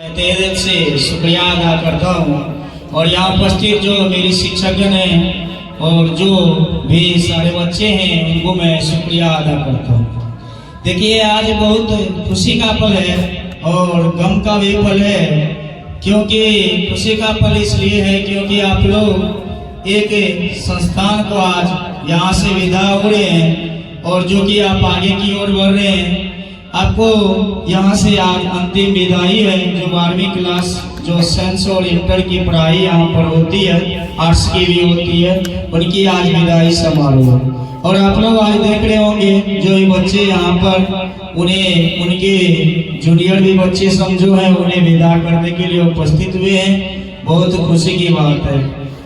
तहे दिल से शुक्रिया अदा करता हूँ और यहाँ उपस्थित जो मेरी शिक्षकगण हैं और जो भी सारे बच्चे हैं उनको मैं शुक्रिया अदा करता हूँ। देखिए आज बहुत खुशी का पल है और गम का भी पल है, क्योंकि खुशी का पल इसलिए है क्योंकि आप लोग एक संस्थान को आज यहाँ से विदा हो रहे हैं और जो कि आप आगे की ओर बढ़ रहे हैं। आपको यहाँ से आज अंतिम विदाई है। जो 12वीं क्लास जो साइंस और इंटर की पढ़ाई यहाँ पर होती है, आर्ट्स की भी होती है, उनकी आज विदाई समारोह। और आप लोग आज देख रहे होंगे जो ये बच्चे यहाँ पर उन्हें उनके जूनियर भी बच्चे समझो हैं उन्हें विदा करने के लिए उपस्थित हुए हैं। बहुत खुशी की बात है।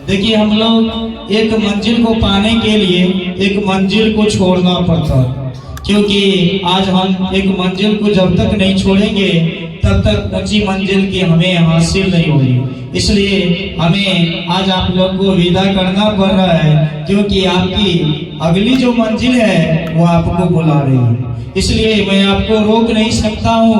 देखिए हम लोग एक मंजिल को पाने के लिए एक मंजिल को छोड़ना पड़ता है, क्योंकि आज हम एक मंजिल को जब तक नहीं छोड़ेंगे तब तक ऊंची मंजिल की हमें हासिल नहीं होगी। इसलिए हमें आज आप लोग को विदा करना पड़ रहा है, क्योंकि आपकी अगली जो मंजिल है वो आपको बुला रही है। इसलिए मैं आपको रोक नहीं सकता हूँ।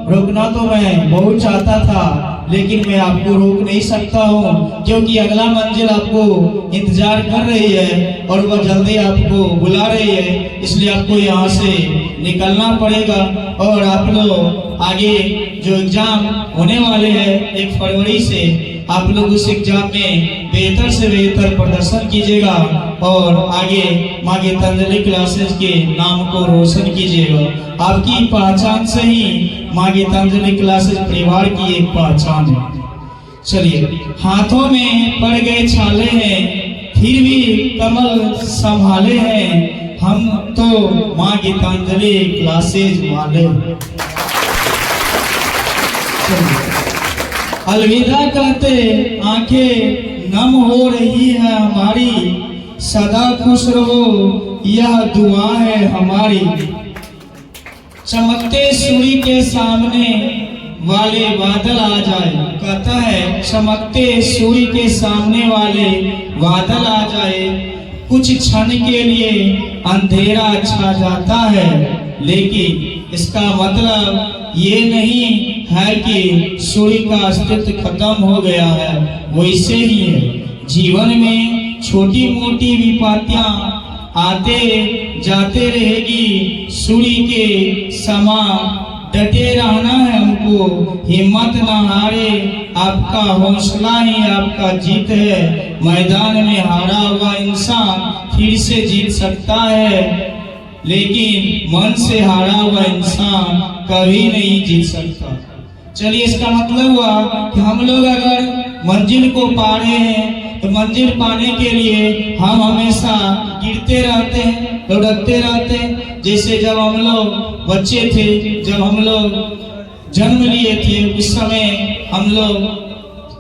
रोकना तो मैं बहुत चाहता था, लेकिन मैं आपको रोक नहीं सकता हूँ, क्योंकि अगला मंजिल आपको इंतजार कर रही है और वह जल्दी आपको बुला रही है। इसलिए आपको यहाँ से निकलना पड़ेगा और आप लोग आगे जो एग्जाम होने वाले हैं 1 फरवरी से, आप लोग उस एग्जाम में बेहतर से बेहतर प्रदर्शन कीजिएगा और आगे माँ गीतांजलि क्लासेस के नाम को रोशन कीजिएगा। आपकी पहचान से ही माँ गीतांजलि क्लासेस परिवार की एक पहचान है। चलिए, हाथों में पड़ गए छाले हैं फिर भी कमल संभाले हैं, हम तो माँ गीतांजलि क्लासेस वाले। अलविदा कहते आंखें नम हो रही है हमारी, सदा खुश रहो यह दुआ है हमारी। चमकते सूर्य के सामने वाले बादल आ जाए, कहता है चमकते सूर्य के सामने वाले बादल आ जाए, कुछ क्षण के लिए अंधेरा छा जाता है, लेकिन इसका मतलब ये नहीं है कि सूर्य का अस्तित्व खत्म हो गया है। वैसे ही है जीवन में छोटी मोटी विपत्तियां आते जाते रहेगी, सूर्य के समान डटे रहना है हमको, हिम्मत ना हारे, आपका हौसला ही आपका जीत है। मैदान में हारा हुआ इंसान फिर से जीत सकता है, लेकिन मन से हारा हुआ इंसान कभी नहीं जीत सकता। चलिए, इसका मतलब हुआ कि हम लोग अगर मंजिल को पा रहे हैं तो मंजिल पाने के लिए हम हमेशा गिरते रहते हैं, लुढ़कते रहते हैं। जैसे जब हम लोग बच्चे थे, जब हम लोग जन्म लिए थे, उस समय हम लोग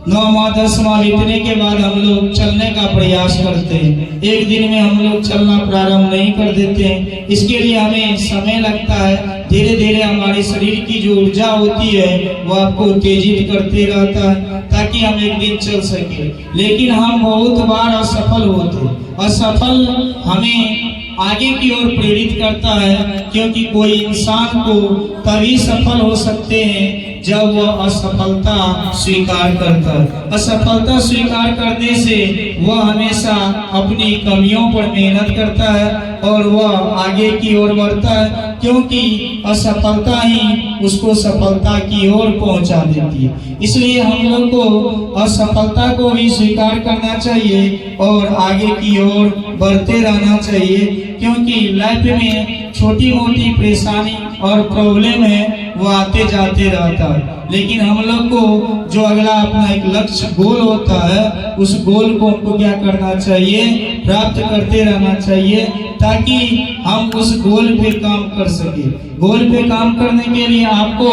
9वां 10वां बीतने के बाद हम लोग चलने का प्रयास करते हैं। एक दिन में हम लोग चलना प्रारंभ नहीं कर देते हैं। इसके लिए हमें समय लगता है। धीरे धीरे हमारे शरीर की जो ऊर्जा होती है वो आपको उत्तेजित करते रहता है ताकि हम एक दिन चल सके। लेकिन हम बहुत बार असफल होते। असफल हमें आगे की ओर प्रेरित करता है, क्योंकि कोई इंसान को तभी सफल हो सकते हैं जब वह असफलता स्वीकार करता है। असफलता स्वीकार करने से वह हमेशा अपनी कमियों पर मेहनत करता है और वह आगे की ओर बढ़ता है, क्योंकि असफलता ही उसको सफलता की ओर पहुंचा देती है। इसलिए हम लोग को असफलता को भी स्वीकार करना चाहिए और आगे की ओर बढ़ते रहना चाहिए, क्योंकि लाइफ में छोटी मोटी परेशानी और प्रॉब्लम है वो आते जाते रहता है। लेकिन हम लोग को जो अगला अपना एक लक्ष्य गोल होता है, उस गोल को हमको क्या करना चाहिए, प्राप्त करते रहना चाहिए, ताकि हम उस गोल पे काम कर सके। गोल पे काम करने के लिए आपको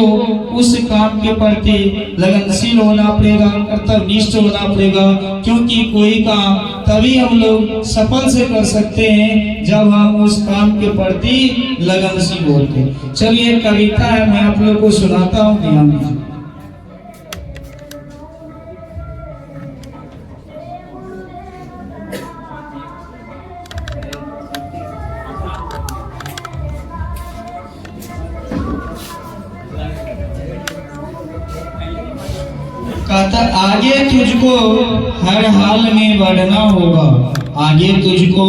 उस काम के प्रति लगनशील होना पड़ेगा, कर्तव्यनिष्ठ होना पड़ेगा, क्योंकि कोई काम तभी हम लोग सफल से कर सकते हैं जब हम उस काम के प्रति लगनशील होते हैं। चलिए, कविता है, मैं आप लोग को सुनाता हूँ, ध्यान दीजिए। कहता आगे तुझको हर हाल में बढ़ना होगा, आगे तुझको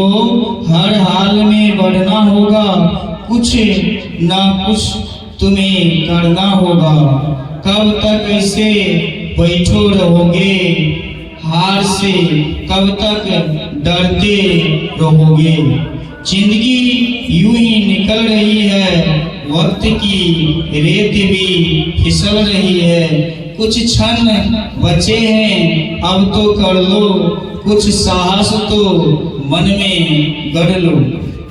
हर हाल में बढ़ना होगा, कुछ ना कुछ तुम्हें करना होगा। कब तक ऐसे बैठो रहोगे, हार से कब तक डरते रहोगे। जिंदगी यूं ही निकल रही है, वक्त की रेत भी फिसल रही है। कुछ क्षण बचे हैं, अब तो कर लो, कुछ साहस तो मन में गढ़ लो।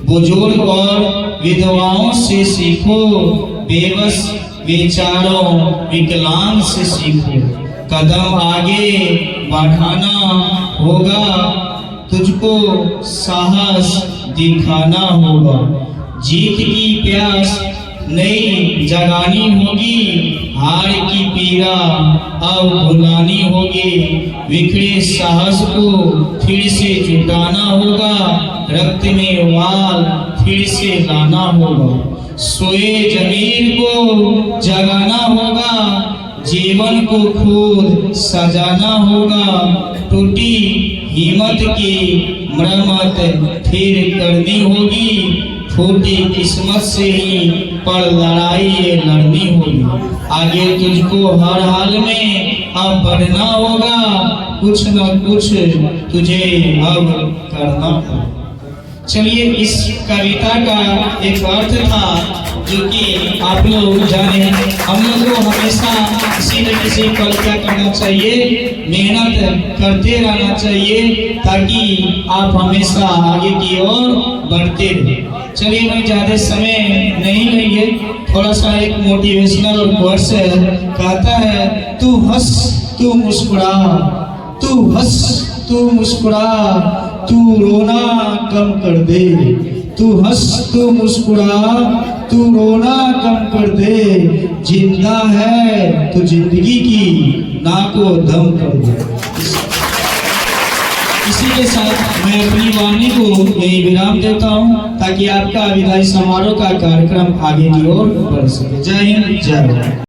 बुजुर्ग और विधवाओं से सीखो, बेबस बेचारों विकलांग से सीखो। कदम आगे बढ़ाना होगा, तुझको साहस दिखाना होगा। जीत की प्यास नई जगानी होगी, हार की पीड़ा अब भुलानी होगी। बिखरे साहस को फिर से जुटाना होगा, रक्त में वाल फिर से लाना होगा। सोए जमीर को जगाना होगा, जीवन को खुद सजाना होगा। टूटी हिम्मत की मरम्मत फिर करनी होगी, फूटी किस्मत से ही पर लड़ाई ये लड़नी होगी। आगे तुझको हर हाल में अब बढ़ना होगा, कुछ न कुछ तुझे अब करना होगा। चलिए, इस कविता का एक अर्थ था जो कि आप लोग जाने। हम लोग को हमेशा किसी न किसी पल क्या करना चाहिए, मेहनत करते रहना चाहिए, ताकि आप हमेशा आगे की ओर बढ़ते रहे। चलिए, मैं ज़्यादा समय नहीं लेंगे, थोड़ा सा एक मोटिवेशनल वर्स कहता है, तू हंस तू मुस्कुरा, तू हंस तू मुस्कुरा, तू रोना कम कर दे। तू हंस तू मुस्कुरा, तू रोना कम कर दे। जिंदा है तो जिंदगी की ना को दम कर दे। इसी के साथ मैं अपनी वाणी को यही विराम देता हूँ, ताकि आपका विदाई समारोह का कार्यक्रम आगे की ओर बढ़ सके। जय हिंद, जय भारत।